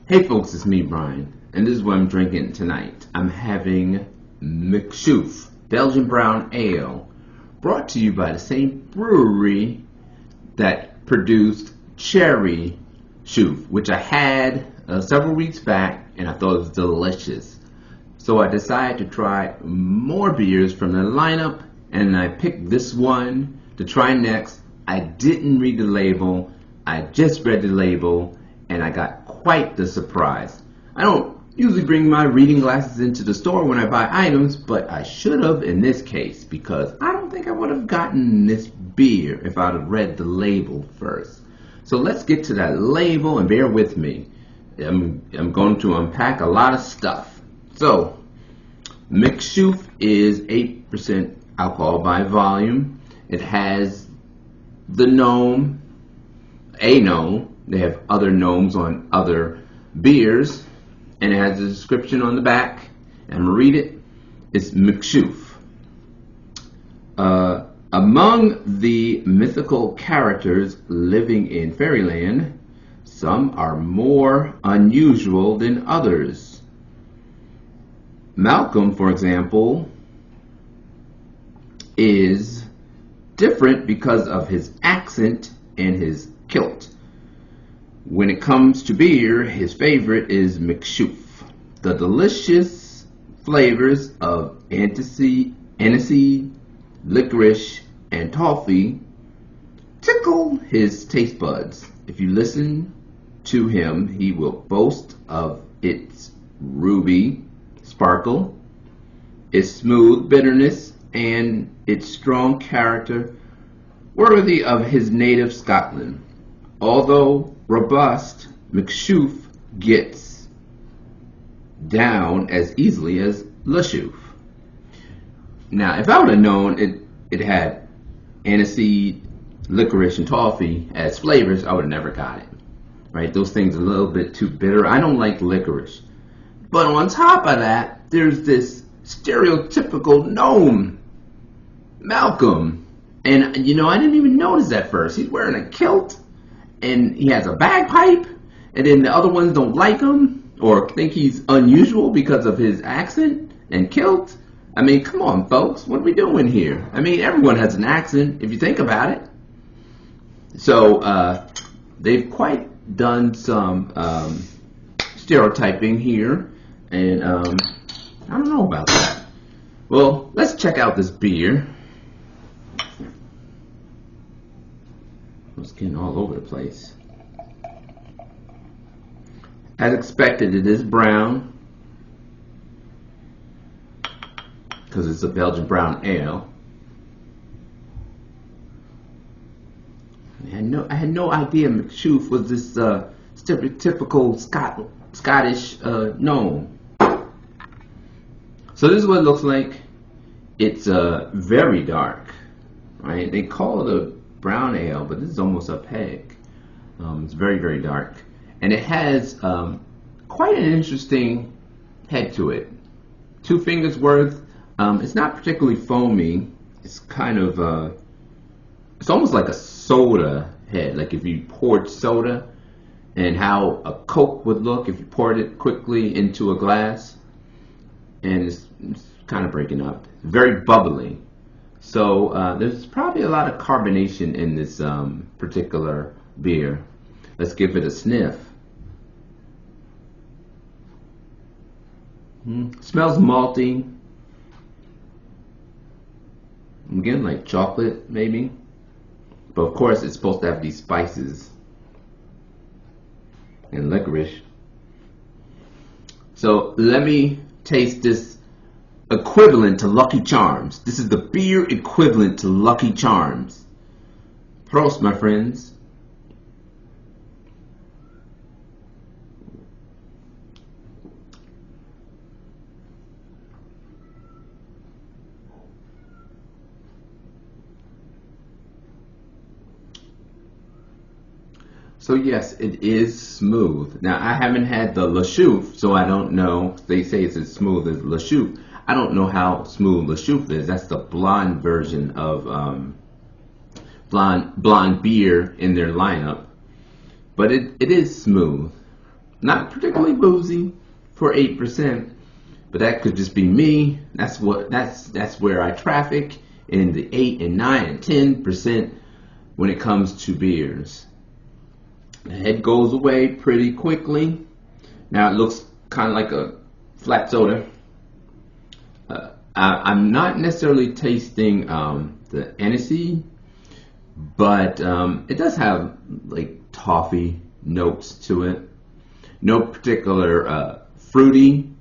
Hey folks, it's me, Brian, and this is what I'm drinking tonight. I'm having McChouffe Belgian Brown Ale, brought to you by the same brewery that produced Cherry Chouffe, which I had several weeks back, and I thought it was delicious. So I decided to try more beers from the lineup, and I picked this one to try next. I didn't read the label. I just read the label, and I got quite the surprise. I don't usually bring my reading glasses into the store when I buy items, but I should have in this case, because I don't think I would have gotten this beer if I'd have read the label first. So let's get to that label, and bear with me. I'm going to unpack a lot of stuff. So, McChouffe is 8% alcohol by volume. It has the gnome, a gnome. They have other gnomes on other beers, and it has a description on the back. I'm gonna read it. It's McChouffe. Among the mythical characters living in fairyland, some are more unusual than others. Malcolm, for example, is different because of his accent and his kilt. When it comes to beer, his favorite is McChouffe. The delicious flavors of aniseed, licorice, and toffee tickle his taste buds. If you listen to him, he will boast of its ruby sparkle, its smooth bitterness, and its strong character, worthy of his native Scotland. Although robust, McChouffe gets down as easily as Le Chouffe. Now, if I would have known it had aniseed, licorice, and toffee as flavors, I would have never got it. Right? Those things are a little bit too bitter. I don't like licorice. But on top of that, there's this stereotypical gnome, Malcolm. And, you know, I didn't even notice at first. He's wearing a kilt, and he has a bagpipe, and then the other ones don't like him or think he's unusual because of his accent and kilt. I mean, come on, folks, what are we doing here? I mean, everyone has an accent if you think about it. So they've quite done some stereotyping here, and I don't know about that. Well, let's check out this beer. It's getting all over the place. As expected, it is brown because it's a Belgian brown ale. I had no idea McChouffe was this stereotypical Scottish gnome. So this is what it looks like. It's very dark, right? They call it a brown ale, but this is almost a peg. It's very, very dark, and it has quite an interesting head to it. 2 fingers worth. It's not particularly foamy. It's kind of it's almost like a soda head, like if you poured soda, and how a Coke would look if you poured it quickly into a glass. And it's kind of breaking up. Very bubbly. So there's probably a lot of carbonation in this particular beer. Let's give it a sniff. Smells malty. Again, like chocolate, maybe. But of course, it's supposed to have these spices and licorice. So let me taste this equivalent to Lucky Charms. This is the beer equivalent to Lucky Charms. Prost, my friends. So yes, it is smooth. Now, I haven't had the Le Chouffe, so I don't know. They say it's as smooth as Le Chouffe. I don't know how smooth Le Chouffe is. That's the blonde version of blonde beer in their lineup. But it is smooth. Not particularly boozy for 8%, but that could just be me. That's where I traffic, in the 8 and 9 and 10% when it comes to beers. The head goes away pretty quickly. Now it looks kind of like a flat soda. I'm not necessarily tasting the aniseed, but it does have like toffee notes to it. No particular fruity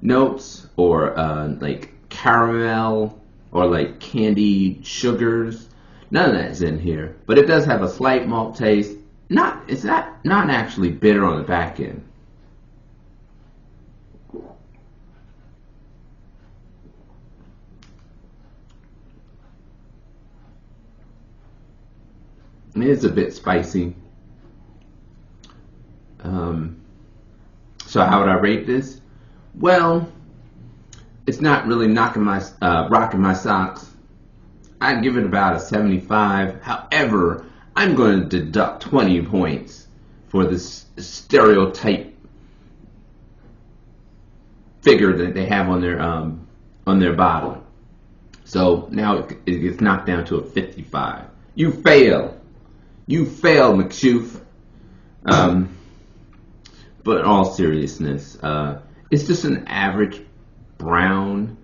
notes or like caramel or like candied sugars. None of that's in here, but it does have a slight malt taste. It's not actually bitter on the back end. It is a bit spicy. So how would I rate this? Well, it's not really rocking my socks. I'd give it about a 75. However, I'm going to deduct 20 points for this stereotype figure that they have on their bottle. So now it gets knocked down to a 55. You fail. You fail, McChouffe. But in all seriousness, it's just an average brown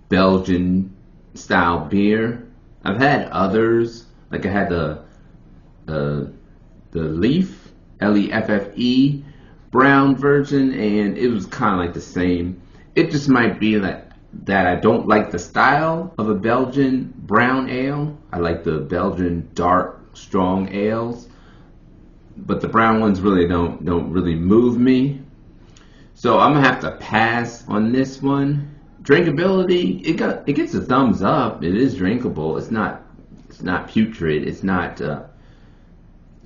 Belgian style beer. I've had others, like I had the Leaf, Leffe brown version, and it was kind of like the same. It just might be that I don't like the style of a Belgian brown ale. I like the Belgian dark strong ales, but the brown ones really don't really move me. So I'm gonna have to pass on this one. Drinkability, it gets a thumbs up. It is drinkable. It's not putrid. It's not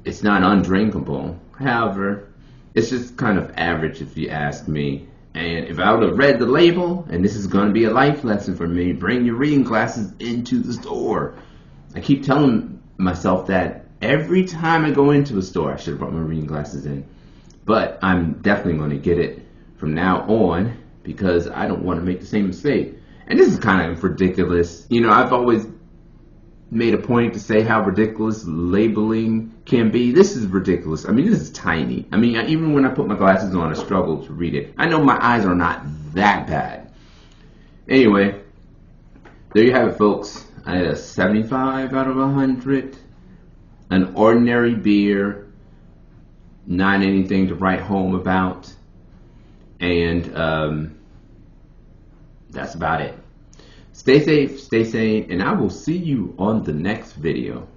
undrinkable. However, it's just kind of average if you ask me. And if I would have read the label, and this is going to be a life lesson for me, bring your reading glasses into the store. I keep telling myself that every time I go into a store. I should have brought my reading glasses in. But I'm definitely going to get it from now on because I don't want to make the same mistake. And this is kind of ridiculous. You know, I've always made a point to say how ridiculous labeling can be. This is ridiculous. I mean, this is tiny. I mean, even when I put my glasses on, I struggle to read it. I know my eyes are not that bad. Anyway, there you have it, folks. I had a 75 out of 100. An ordinary beer. Not anything to write home about. And that's about it. Stay safe, stay sane, and I will see you on the next video.